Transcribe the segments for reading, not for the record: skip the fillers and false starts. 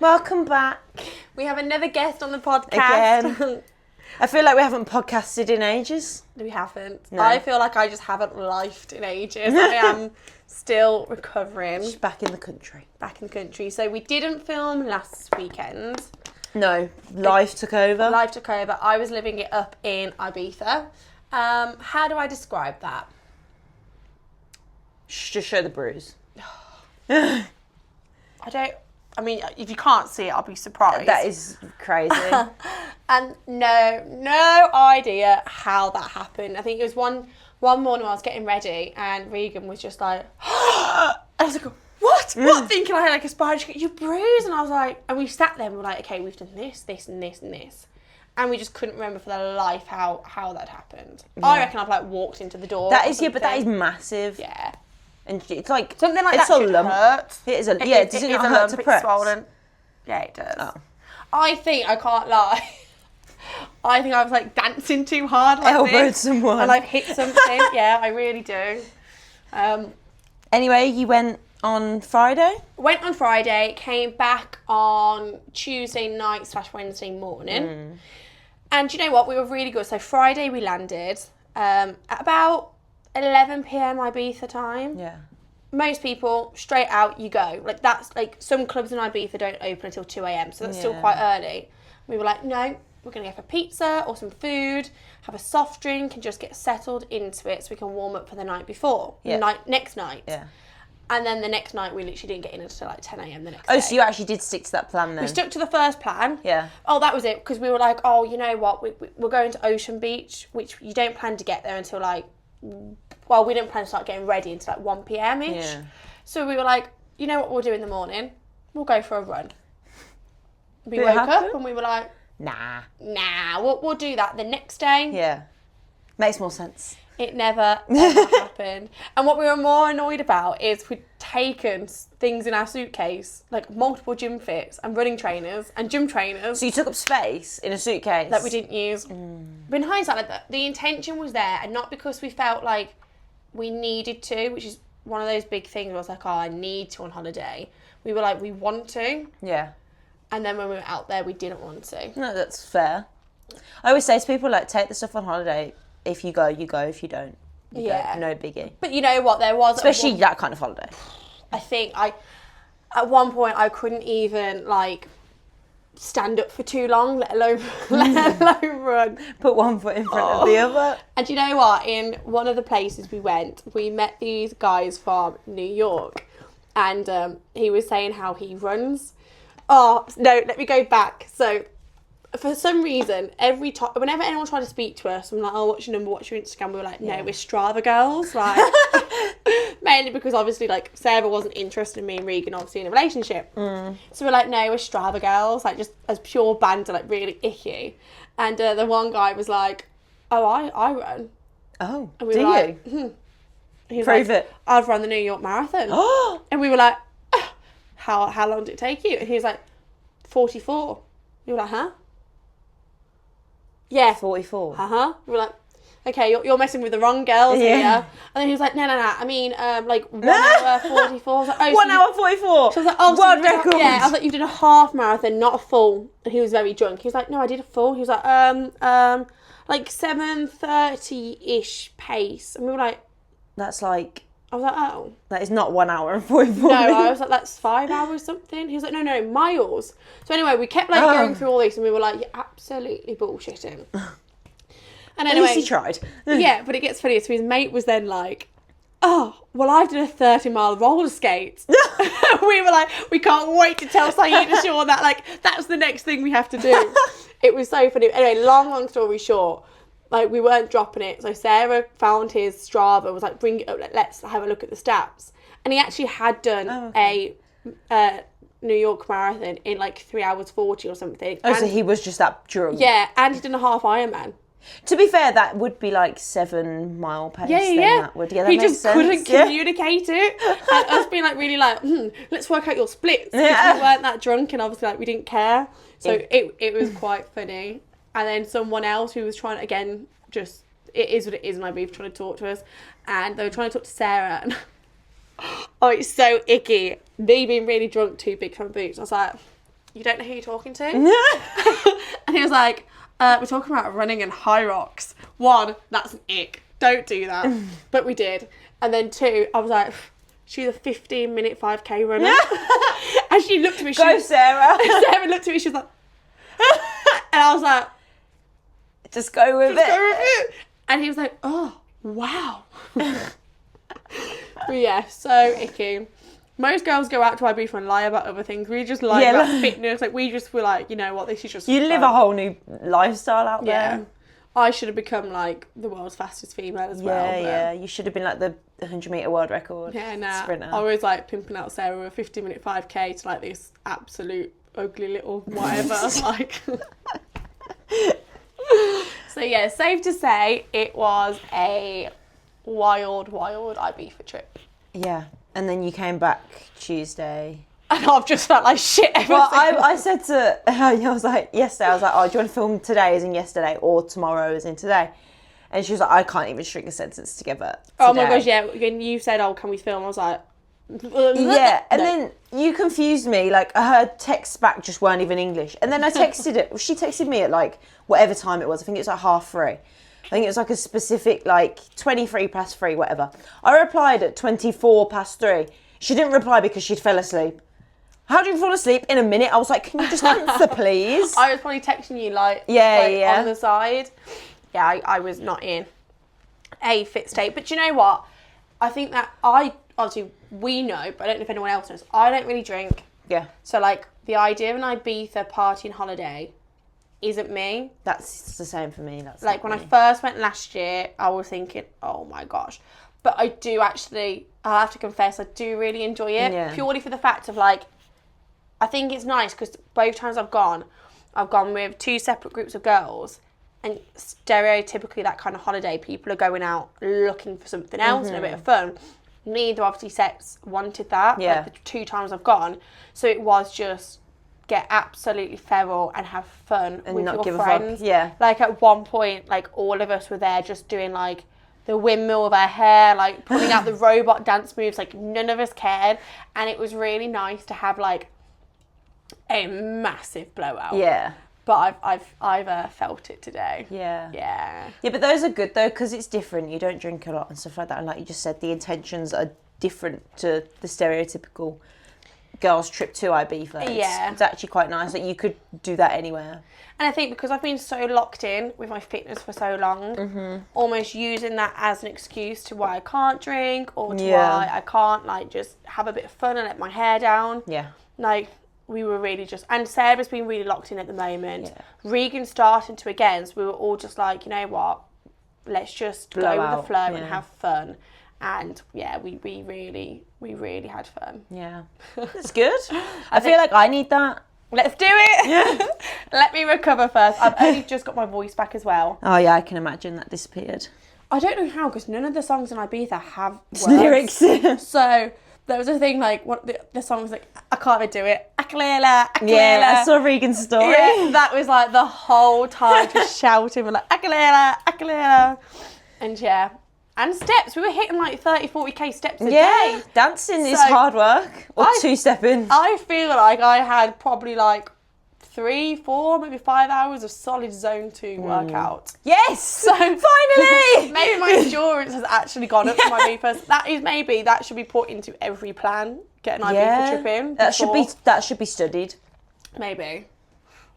Welcome back. We have another guest on the podcast. Again. I feel like we haven't podcasted in ages. We haven't. No. I feel like I just haven't lifed in ages. I am still recovering. Just back in the country. Back in the country. So we didn't film last weekend. No, life took over. Life took over. I was living it up in Ibiza. How do I describe that? Just show the bruise. I mean, if you can't see it, I'll be surprised. That is crazy. And no idea how that happened. I think it was one morning I was getting ready and Regan was just like, I was like, what? What? Thinking I had like a spider, she goes, you bruised? And I was like, and we sat there and we were like, okay, we've done this, this and this and this. And we just couldn't remember for their life how that happened. Yeah. I reckon I've like walked into the door. That is, yeah, but that is massive. Yeah. And it's like, something like it's that a lump. Hurt. It is a, yeah, does it not hurt to press? Swollen. Yeah, it does. Oh. I can't lie, I think I was like dancing too hard like Elbowed this, someone. and I've hit something. Yeah, I really do. Anyway, you went on Friday? Went on Friday, came back on Tuesday night / Wednesday morning. And you know what? We were really good. So Friday we landed at about 11 p.m. Ibiza time. Yeah. Most people, straight out you go. Like that's like some clubs in Ibiza don't open until 2 a.m. So that's still quite early. We were like, no, we're going to go for pizza or some food, have a soft drink and just get settled into it so we can warm up for the night before. Yeah. Next night. Yeah. And then the next night we literally didn't get in until like 10 a.m. the next day. Oh, so you actually did stick to that plan then? We stuck to the first plan. Yeah. Oh, that was it. Because we were like, oh, you know what? We're going to Ocean Beach, which you don't plan to get there until like, well, we didn't plan to start getting ready until like 1 p.m-ish. Yeah. So we were like, you know what we'll do in the morning? We'll go for a run. We Did it woke happen? up and we were like, Nah, we'll do that the next day. Yeah. Makes more sense. It never ever happened. And what we were more annoyed about is we'd taken things in our suitcase, like multiple gym fits and running trainers and gym trainers. So you took up space in a suitcase? That we didn't use. But in hindsight, like the intention was there, and not because we felt like we needed to, which is one of those big things where I was like, oh, I need to on holiday. We were like, we want to. Yeah. And then when we were out there, we didn't want to. No, that's fair. I always say to people, like, take the stuff on holiday. If you go, you go. If you don't, you don't. No biggie. But you know what? There was... Especially that kind of holiday. I think at one point, I couldn't even, like, stand up for too long, let alone run. Put one foot in front of the other. And you know what? In one of the places we went, we met these guys from New York. And he was saying how he runs. Oh, no, let me go back. So, for some reason, every time, whenever anyone tried to speak to us, I'm like, oh, what's your number, what's your Instagram? We were like, no, we're Strava girls. Like, mainly because obviously, like, Sarah wasn't interested in me and Regan, obviously, in a relationship. So we're like, no, we're Strava girls. Like, just as pure banter, like, really icky. And the one guy was like, oh, I run. Oh, and we do were like, you? He was Prove like, it. I've run the New York Marathon. And we were like, how long did it take you? And he was like, 44. We were like, huh? Yeah. 44. We were like, okay, you're messing with the wrong girls here. And then he was like, no. I mean, like 1 hour 44. I was like, oh, 1 hour 44. So I was like, oh, world record. Yeah, I was like, you did a half marathon, not a full. And he was very drunk. He was like, no, I did a full. He was like, like 7:30-ish pace. And we were like, that's like... I was like, oh. That is not 1 hour and 44 No, minutes. I was like, that's 5 hours something. He was like, no, miles. So anyway, we kept like going through all this and we were like, you're absolutely bullshitting. And anyway, at least he tried. Yeah, but it gets funny. So his mate was then like, oh, well, I've done a 30-mile roller skate. We were like, we can't wait to tell Saeed and Sean that, like, that's the next thing we have to do. It was so funny. Anyway, long story short, like, we weren't dropping it. So Sarah found his Strava, was like, bring it up, let's have a look at the stats. And he actually had done a New York Marathon in like 3 hours 40 or something. Oh, and so he was just that drunk. Yeah, and he'd done a half Ironman. To be fair, that would be like 7 mile pace. Yeah. That would. Yeah, that he makes just sense. couldn't communicate it. And us being like really like, let's work out your splits. Because we weren't that drunk and obviously like we didn't care. So it was quite funny. And then someone else who was trying to, again, just, it is what it is, and I'd be trying to talk to us. And they were trying to talk to Sarah. And oh, it's so icky. Me being really drunk, 2 big fan boots. I was like, you don't know who you're talking to? And he was like, we're talking about running in high rocks. 1, that's an ick. Don't do that. But we did. And then 2, I was like, she's a 15-minute 5K runner. And she looked at me. Go, Sarah. Sarah looked at me. She was like, and I was like, just go with it. And he was like, oh, wow. But yeah, so icky. Most girls go out to Ibiza and lie about other things. We just lie about fitness. Like, we just were like, you know what, this is just You fun. live a whole new lifestyle out there. Yeah. I should have become, like, the world's fastest female as well. But... Yeah. You should have been, like, the 100-metre world record sprinter. I was, like, pimping out Sarah with a 50-minute 5K to, like, this absolute ugly little whatever. Like... So, yeah, safe to say it was a wild Ibiza trip. Yeah. And then you came back Tuesday. And I've just felt like shit ever Well, since. I said to I was like, yesterday, I was like, oh, do you want to film today as in yesterday or tomorrow as in today? And she was like, I can't even string a sentence together today. Oh my gosh, yeah. When you said, oh, can we film? I was like... Yeah, and then you confused me. Like, her texts back just weren't even English. And then I texted it. She texted me at, like, whatever time it was. I think it was like 3:30. I think it was like a specific, like, 3:23, whatever. I replied at 3:24. She didn't reply because she'd fell asleep. How do you fall asleep in a minute? I was like, can you just answer, please? I was probably texting you, like on the side. Yeah, I was not in a fit state. But do you know what? I think that obviously, we know, but I don't know if anyone else knows, I don't really drink. Yeah. So, like, the idea of an Ibiza party and holiday isn't me. That's the same for me. That's like, when I first went last year, I was thinking, oh my gosh. But I do actually, I have to confess, I do really enjoy it. Yeah. Purely for the fact of, like, I think it's nice because both times I've gone with 2 separate groups of girls, and stereotypically that kind of holiday, people are going out looking for something else and a bit of fun. Neither obviously sets wanted that. Yeah. Like, the 2 times I've gone, so it was just get absolutely feral and have fun and with your friends. Yeah. Like, at one point, like, all of us were there just doing, like, the windmill with our hair, like, pulling out the robot dance moves. Like, none of us cared, and it was really nice to have, like, a massive blowout. Yeah. But I've felt it today. Yeah. Yeah. Yeah, but those are good though because it's different. You don't drink a lot and stuff like that. And like you just said, the intentions are different to the stereotypical girls' trip to Ibiza. It's actually quite nice. Like, you could do that anywhere. And I think because I've been so locked in with my fitness for so long, almost using that as an excuse to why I can't drink or to why I can't, like, just have a bit of fun and let my hair down. Yeah. Like, we were really just... And Sarah's been really locked in at the moment. Yeah. Regan's starting to again, so we were all just like, you know what? Let's just go with the flow and have fun. And, yeah, we really had fun. Yeah. That's good. I feel like I need that. Let's do it. Yeah. Let me recover first. I've only just got my voice back as well. Oh, yeah, I can imagine that disappeared. I don't know how, because none of the songs in Ibiza have words. Lyrics. So there was a thing, like, what the song was like, I can't even do it. Akalela, Akalela. Yeah, I saw Regan's story. Yeah, that was like the whole time just shouting, we're like, Akalela, Akalela. And yeah. And steps. We were hitting like 30, 40k steps a day. Dancing is hard work. Or two-stepping. I feel like I had probably like 3, 4, maybe 5 hours of solid zone 2 workout. Yes! So finally! Maybe my endurance has actually gone up for my Ibiza. That should be put into every plan. Get an Ibiza trip in. That should be studied. Maybe.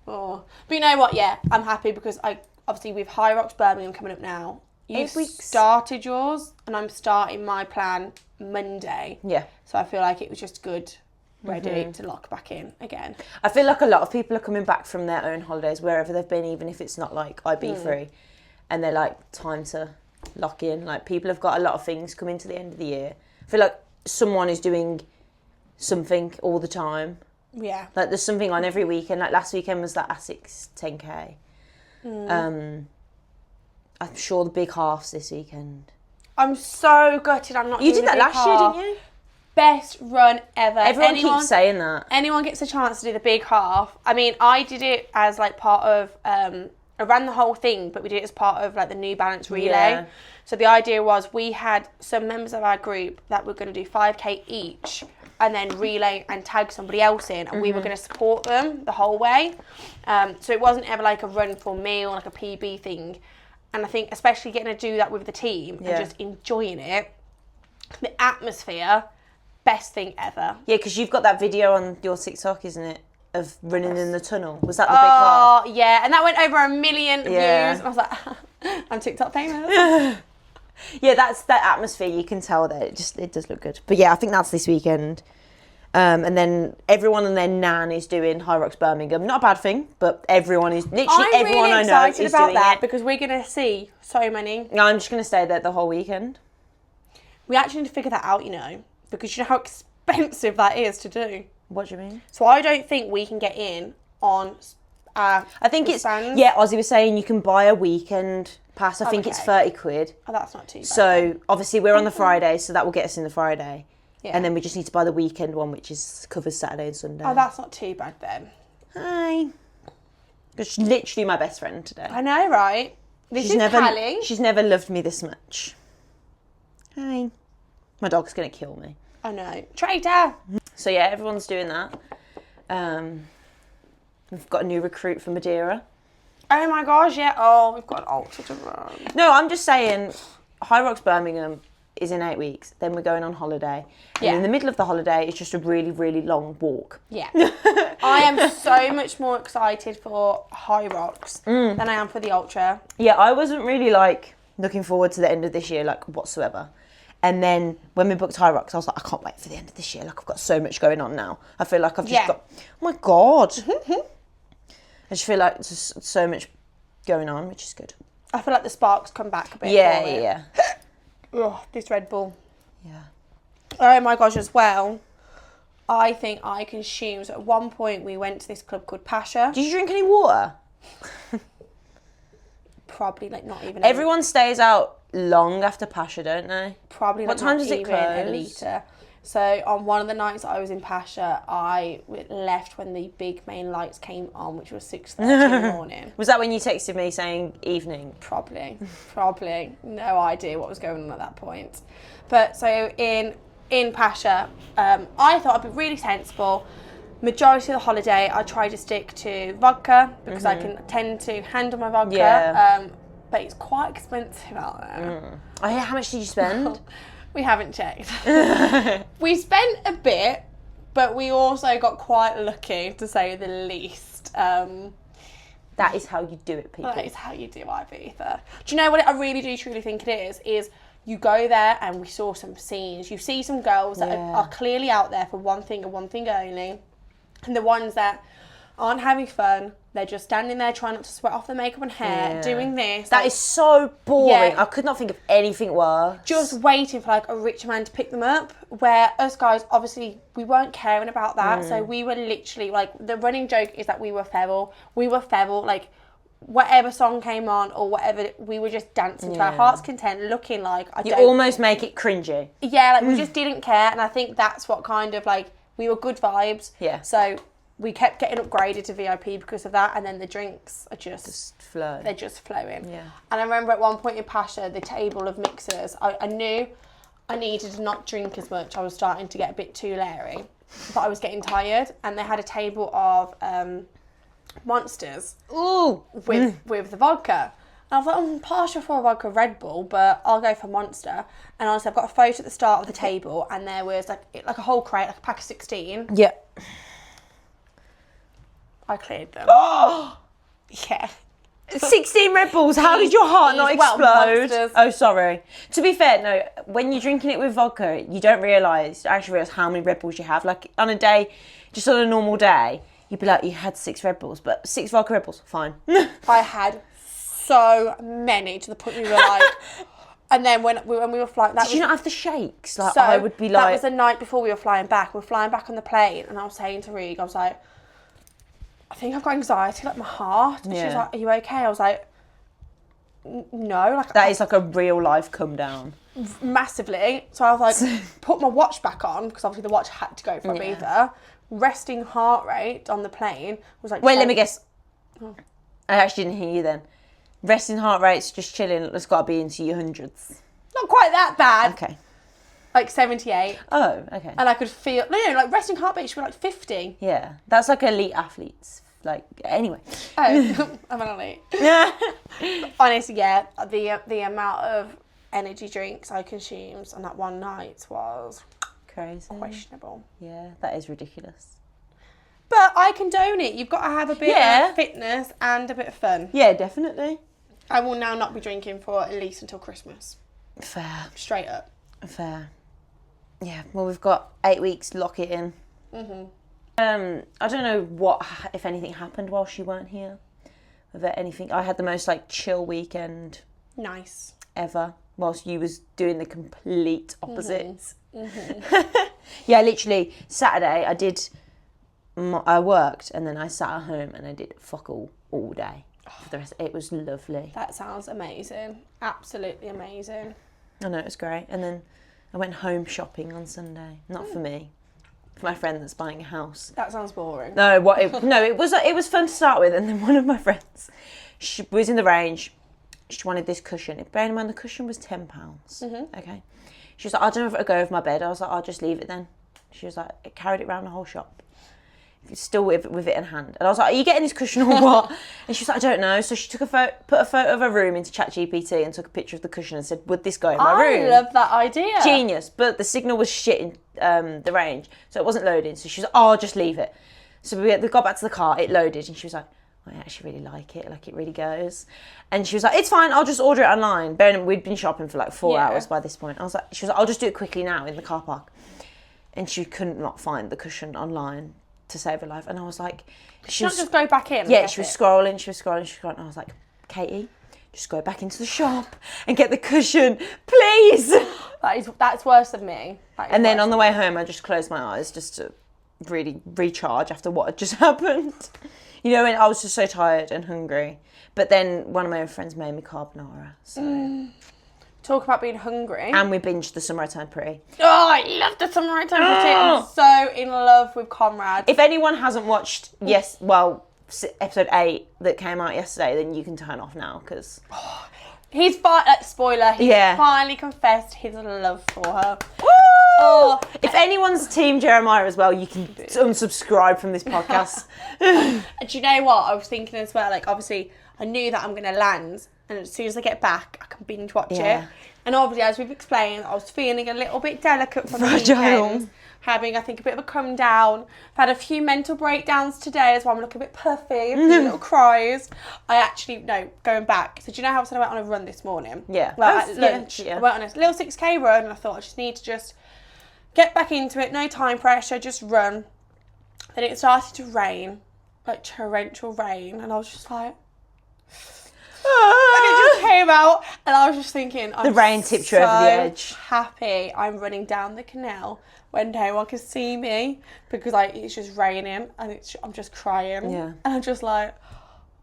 Oh. But you know what, yeah, I'm happy because obviously with High Rocks Birmingham coming up now, you've started yours and I'm starting my plan Monday. Yeah. So I feel like it was just good, ready to lock back in again. I feel like a lot of people are coming back from their own holidays, wherever they've been, even if it's not like IB3, and they're like, time to lock in. Like, people have got a lot of things coming to the end of the year. I feel like someone is doing something all the time. Yeah. Like, there's something on every weekend. Like, last weekend was that Essex 10k. I'm sure the big half's this weekend. I'm so gutted I'm not doing You did that last year, didn't you? Best run ever. Everyone keeps saying that. Anyone gets a chance to do the big half. I mean, I did it as like part of, I ran the whole thing, but we did it as part of like the New Balance relay. Yeah. So the idea was we had some members of our group that were going to do 5k each. and then relay and tag somebody else in, and we were going to support them the whole way. So it wasn't ever like a run for me or like a PB thing. And I think especially getting to do that with the team and just enjoying it, the atmosphere, best thing ever. Yeah, because you've got that video on your TikTok, isn't it? Of running in the tunnel. Was that the big part? Oh, yeah. And that went over 1 million views. And I was like, I'm TikTok famous. Yeah, that's that atmosphere. You can tell that it does look good. But yeah, I think that's this weekend. And then everyone and their nan is doing High Rocks Birmingham. Not a bad thing, but everyone is literally everyone I know is doing it. I'm really excited about that because we're going to see so many. No, I'm just going to stay there the whole weekend. We actually need to figure that out, because you know how expensive that is to do. What do you mean? So I don't think we can get in on I think it's stands. Yeah, Ozzy was saying you can buy a weekend pass. I think it's 30 quid. Oh, that's not too bad. So obviously we're on the Friday, so that will get us in the Friday. Yeah. And then we just need to buy the weekend one, which covers Saturday and Sunday. Oh, that's not too bad then. Hi. She's literally my best friend today. I know, right? This is Callie. She's never loved me this much. Hi. My dog's going to kill me. I know. Traitor! So yeah, everyone's doing that. We've got a new recruit for Madeira. Oh my gosh, yeah. Oh, we've got an ultra to run. No, I'm just saying, High Rocks Birmingham is in 8 weeks. Then we're going on holiday. And in the middle of the holiday, it's just a really, really long walk. Yeah. I am so much more excited for High Rocks than I am for the ultra. Yeah, I wasn't really looking forward to the end of this year, whatsoever. And then when we booked High Rocks, I was like, I can't wait for the end of this year. I've got so much going on now. I feel like I've just got, oh my God. I just feel like there's just so much going on, which is good. I feel like the sparks come back a bit. Yeah. Oh, this Red Bull. Yeah. Oh my gosh, as well, I think I consumed, at one point we went to this club called Pasha. Did you drink any water? Probably not even. Everyone stays out long after Pasha, don't they? Probably what time does it close? A litre. So on one of the nights I was in Pasha, I left when the big main lights came on, which was 6:30 in the morning. Was that when you texted me saying evening? Probably. No idea what was going on at that point. But so in Pasha, I thought I'd be really sensible. Majority of the holiday, I try to stick to vodka because I can tend to handle my vodka. Yeah. But it's quite expensive out there. Oh yeah, how much did you spend? We haven't checked. We spent a bit, but we also got quite lucky, to say the least. That is how you do it, people. That is how you do Ibiza. Do you know what I really do truly think it is you go there and we saw some scenes. You see some girls that are clearly out there for one thing and one thing only. And the ones that aren't having fun, they're just standing there trying not to sweat off their makeup and hair, doing this. That is so boring. I could not think of anything worse. Just waiting for a rich man to pick them up. Where us guys, obviously, we weren't caring about that. So we were literally, the running joke is that we were feral. Whatever song came on or whatever, we were just dancing to our heart's content, looking like... You almost make it cringy. Yeah, we just didn't care. And I think that's what kind of, we were good vibes. Yeah. So... we kept getting upgraded to VIP because of that, and then the drinks are just flow. They're just flowing. Yeah. And I remember at one point in Pasha, the table of mixers, I knew I needed to not drink as much. I was starting to get a bit too leery, but I was getting tired. And they had a table of Monsters. Ooh. With the vodka. And I was like, I'm partial for a vodka Red Bull, but I'll go for Monster. And honestly, I've got a photo at the start of the table, and there was like a whole crate, like a pack of 16. Yeah. I cleared them. Oh! Yeah. 16 Red Bulls, how did your heart not explode? Monsters. Oh, sorry. To be fair, no, when you're drinking it with vodka, you don't realise how many Red Bulls you have. On a day, just on a normal day, you'd be like, you had 6 Red Bulls, but 6 vodka Red Bulls, fine. I had so many to the point we were like... And then when we were flying... Did you not have the shakes? So I would be like... That was the night before we were flying back. We were flying back on the plane, and I was saying to Reeg, I was like... I think I've got anxiety, my heart. And she was like, are you okay? I was like, no. That is a real life come down. Massively. So I was like, put my watch back on, because obviously the watch had to go for Ibiza. Resting heart rate on the plane was like... Wait, let me guess. Oh. I actually didn't hear you then. Resting heart rate's just chilling. It's got to be into your hundreds. Not quite that bad. Okay. Like 78. Oh, okay. And I could feel... No, like resting heart rate should be like 50. Yeah, that's like elite athletes. Like, anyway. Oh, I'm an elite. Honestly, yeah, the amount of energy drinks I consumed on that one night was Crazy. questionable. Yeah, that is ridiculous. But I condone it. You've got to have a bit Yeah. of fitness and a bit of fun. Yeah, definitely. I will now not be drinking for at least until Christmas. Fair. Straight up. Fair. Yeah, well, we've got 8 weeks, lock it in. I don't know what, if anything, happened while she weren't here. Whether anything, I had the most like chill weekend Nice. ever, whilst you was doing the complete opposites. Yeah, literally Saturday I worked and then I sat at home and I did fuck all day. For the rest, it was lovely. That sounds amazing. Absolutely amazing. I know, it was great. And then I went home shopping on Sunday. Not for me, for my friend that's buying a house. That sounds boring. No, it was fun to start with. And then one of my friends, she was in the range. She wanted this cushion. Bearing in mind the cushion was £10. Okay. She was like, I don't know if it'll go over my bed. I was like, I'll just leave it then. She was like, I carried it around the whole shop. Still with it in hand. And I was like, are you getting this cushion or what? And she was like, I don't know. So she took put a photo of her room into ChatGPT and took a picture of the cushion and said, would this go in my room? I love that idea. Genius. But the signal was shit in the range. So it wasn't loading. So she was like, oh, I'll just leave it. So we got back to the car, it loaded, and she was like, I actually really like it really goes. And she was like, it's fine, I'll just order it online. Bearing in mind, we'd been shopping for like 4 hours by this point. She was like, I'll just do it quickly now in the car park. And she couldn't not find the cushion online to save her life. And I was like... She not just go back in? Yeah, she was scrolling. And I was like, Katie, just go back into the shop and get the cushion, please. That's worse than me. And then on the way home, I just closed my eyes just to really recharge after what had just happened. You know, and I was just so tired and hungry. But then one of my friends made me carbonara, so... Talk about being hungry. And we binged the Summer I Turned Pretty. Oh, I love the Summer I Turned Pretty. I'm so in love with Conrad. If anyone hasn't watched, episode 8 that came out yesterday, then you can turn off now, because... He's spoiler, he finally confessed his love for her. Woo! Oh, if anyone's team Jeremiah as well, you can unsubscribe from this podcast. And do you know what? I was thinking as well, like, obviously, I knew that I'm going to land, and as soon as I get back, I can binge watch it. And obviously, as we've explained, I was feeling a little bit delicate from the weekend. Having, I think, a bit of a come down. I've had a few mental breakdowns today as well. I'm looking a bit puffy, a few little cries. Going back. So do you know how I said I went on a run this morning? Yeah. Well, at lunch, I went on a little 6K run, and I thought I just need to get back into it. No time pressure, just run. Then it started to rain, like torrential rain, and I was just like... And it just came out, and I was just thinking, the rain tipped you over the edge. Happy I'm running down the canal when no one can see me because it's just raining and I'm just crying. Yeah. And I'm just like,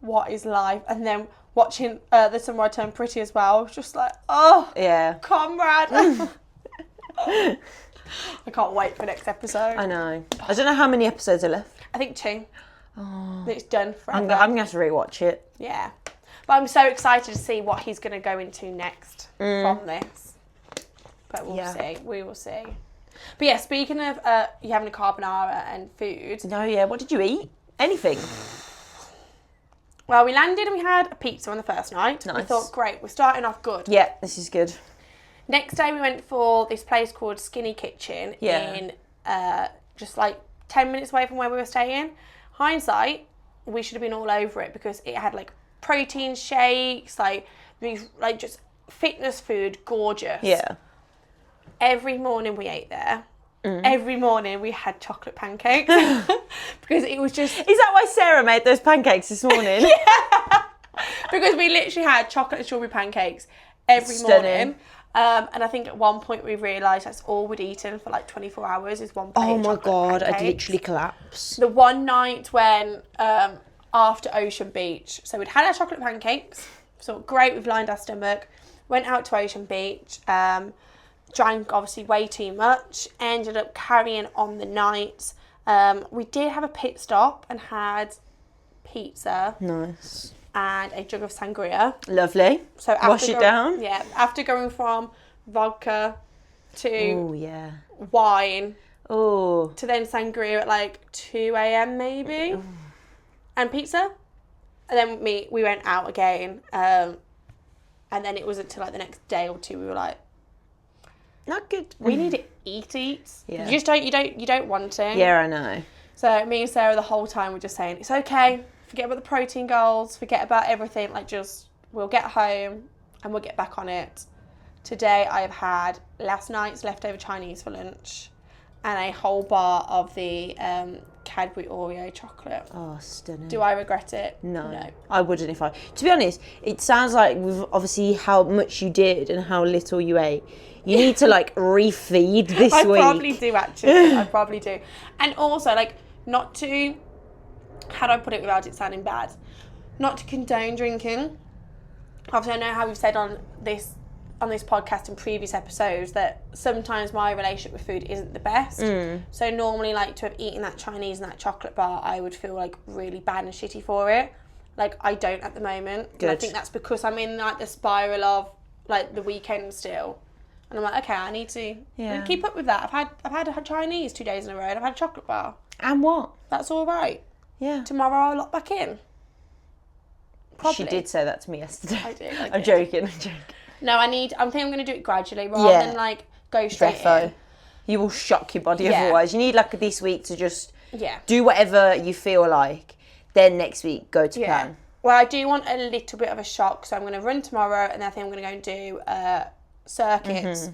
what is life? And then watching The Summer I Turned Pretty as well, I was just like, oh, yeah, Conrad. I can't wait for next episode. I know. I don't know how many episodes are left. I think 2. Oh. It's done forever. I'm going to have to rewatch it. Yeah. But I'm so excited to see what he's going to go into next from this. But we'll see. We will see. But yeah, speaking of you having a carbonara and food. No, yeah. What did you eat? Anything? Well, we landed and we had a pizza on the first night. Nice. We thought, great, we're starting off good. Yeah, this is good. Next day we went for this place called Skinny Kitchen in just like 10 minutes away from where we were staying. Hindsight, we should have been all over it because it had like protein shakes, like just fitness food, gorgeous. Yeah. Every morning we ate there. Every morning we had chocolate pancakes because it was just... Is that why Sarah made those pancakes this morning? Yeah. Because we literally had chocolate and strawberry pancakes every morning. And I think at one point we realised that's all we'd eaten for like 24 hours is one plate of chocolate pancakes. I'd literally collapse. The one night when... after Ocean Beach. So we'd had our chocolate pancakes. So great, we've lined our stomach. Went out to Ocean Beach. Drank obviously way too much. Ended up carrying on the night. We did have a pit stop and had pizza. Nice. And a jug of sangria. Lovely. So wash it down. Yeah. After going from vodka to wine to then sangria at like 2 a.m. maybe, and pizza, and then we went out again, and then it was until like the next day or two we were like, not good. We need to eat. Yeah. You just don't want to. Yeah, I know. So me and Sarah the whole time were just saying, it's okay, forget about the protein goals, forget about everything, like just, we'll get home and we'll get back on it. Today I have had last night's leftover Chinese for lunch and a whole bar of the Cadbury Oreo chocolate. Oh, stunning. Do I regret it? No. I wouldn't if I... To be honest, it sounds like with obviously how much you did and how little you ate, you need to like refeed this week. I probably do actually. I probably do. And also like not to, how do I put it without it sounding bad? Not to condone drinking. Obviously I know how we've said on this podcast in previous episodes that sometimes my relationship with food isn't the best. So normally like to have eaten that Chinese and that chocolate bar, I would feel like really bad and shitty for it. Like I don't at the moment. Good. And I think that's because I'm in like the spiral of like the weekend still. And I'm like, okay, I need to keep up with that. I've had a Chinese 2 days in a row and I've had a chocolate bar. And what? That's all right. Yeah. Tomorrow I'll lock back in. Probably. She did say that to me yesterday. I did. I'm joking. No, I think I'm going to do it gradually rather than like go straight in. You will shock your body otherwise. You need like this week to just do whatever you feel like. Then next week, go to plan. Well, I do want a little bit of a shock. So I'm going to run tomorrow and then I think I'm going to go and do circuits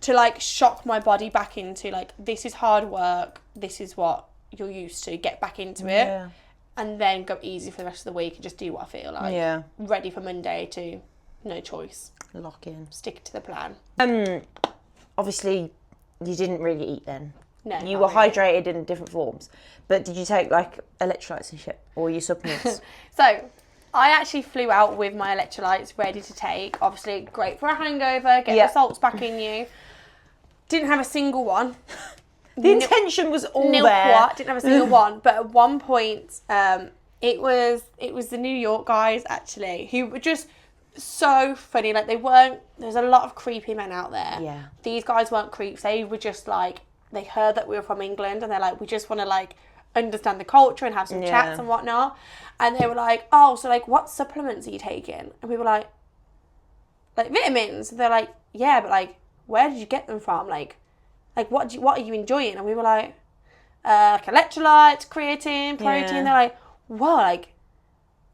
to like shock my body back into like, this is hard work. This is what you're used to. Get back into it. And then go easy for the rest of the week and just do what I feel like. Yeah. Ready for Monday to... No choice. Lock in. Stick to the plan. Obviously, you didn't really eat then. No. You were hydrated in different forms. But did you take, like, electrolytes and shit? Or your supplements? So, I actually flew out with my electrolytes ready to take. Obviously, great for a hangover. Get the salts back in you. Didn't have a single one. The intention was all there. Didn't have a single one. But at one point, it was the New York guys, actually, who were just... so funny. Like there's a lot of creepy men out there. Yeah. These guys weren't creeps. They were just like, they heard that we were from England and they're like, we just want to like understand the culture and have some chats and whatnot. And they were like, oh, so like what supplements are you taking? And we were like vitamins. And they're like, yeah, but like where did you get them from? Like what are you enjoying? And we were like electrolytes, creatine, protein. Yeah. They're like, whoa, like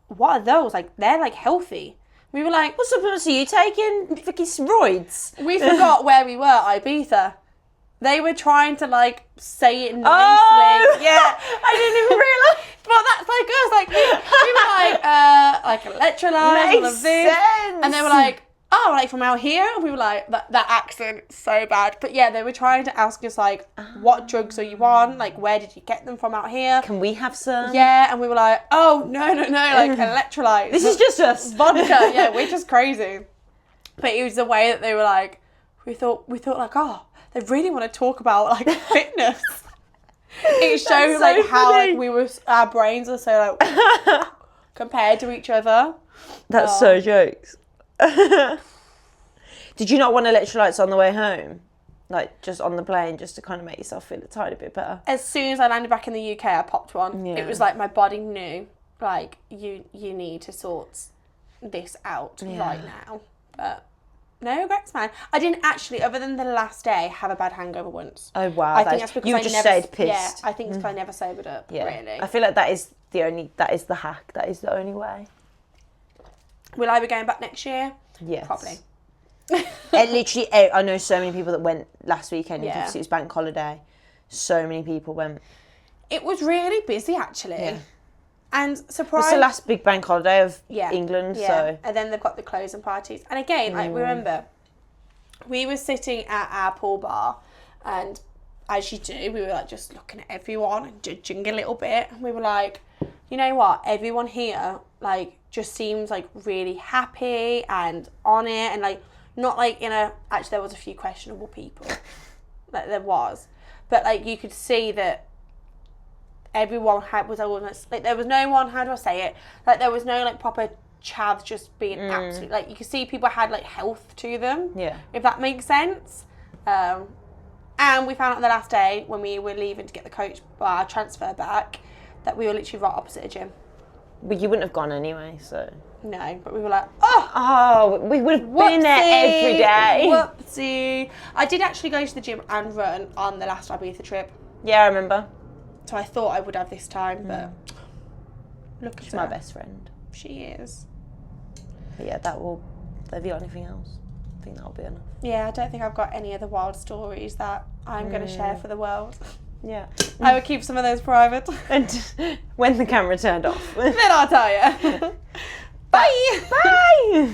what are those? Like they're like healthy. We were like, what supplements are you taking? Fucking steroids. We forgot where we were, Ibiza. They were trying to like say it nicely. Oh, yeah. I didn't even realise. But that's like us. Like we were like electrolytes, all of this. Sense. And they were like, oh, like from out here? And we were like, that accent, so bad. But yeah, they were trying to ask us like, what drugs are you on? Like, where did you get them from out here? Can we have some? Yeah, and we were like, oh, no, like electrolytes. This is just us. Vodka, yeah, we're just crazy. But it was the way that they were like, we thought like, oh, they really want to talk about like fitness. It shows like so how funny. like our brains are so like compared to each other. That's so jokes. Did you not want electrolytes on the way home? Like just on the plane, just to kind of make yourself feel a tiny bit better? As soon as I landed back in the UK, I popped one. Yeah. It was like my body knew, like, you need to sort this out right now. But no regrets, man. I didn't actually, other than the last day, have a bad hangover once. Oh wow! I think that's because you just stayed pissed. Yeah, I think it's because I never sobered up. Yeah. Really. I feel like that is the hack. That is the only way. Will I be going back next year? Yes. Probably. I know so many people that went last weekend. Yeah. Because it was bank holiday. So many people went. It was really busy, actually. Yeah. And surprise. It's the last big bank holiday of England. Yeah. So. And then they've got the closing parties. And again, like, remember, we were sitting at our pool bar, and as you do, we were like just looking at everyone and judging a little bit. And we were like, you know what? Everyone here, like, just seems like really happy and on it, and like not like actually there was a few questionable people, like there was, but like you could see that everyone was almost like, there was no one, how do I say it, like there was no like proper chavs just being absolute, like you could see people had like health to them, if that makes sense. And we found out on the last day when we were leaving to get the coach transfer back that we were literally right opposite a gym. But you wouldn't have gone anyway, so. No, but we were like, we would have been there every day. Whoopsie. I did actually go to the gym and run on the last Ibiza trip. Yeah, I remember. So I thought I would have this time, but look at her. She's my best friend. She is. But yeah, have you got anything else? I think that'll be enough. Yeah, I don't think I've got any other wild stories that I'm going to share for the world. Yeah. I would keep some of those private. And when the camera turned off. Then I'll tell you. Bye! Bye!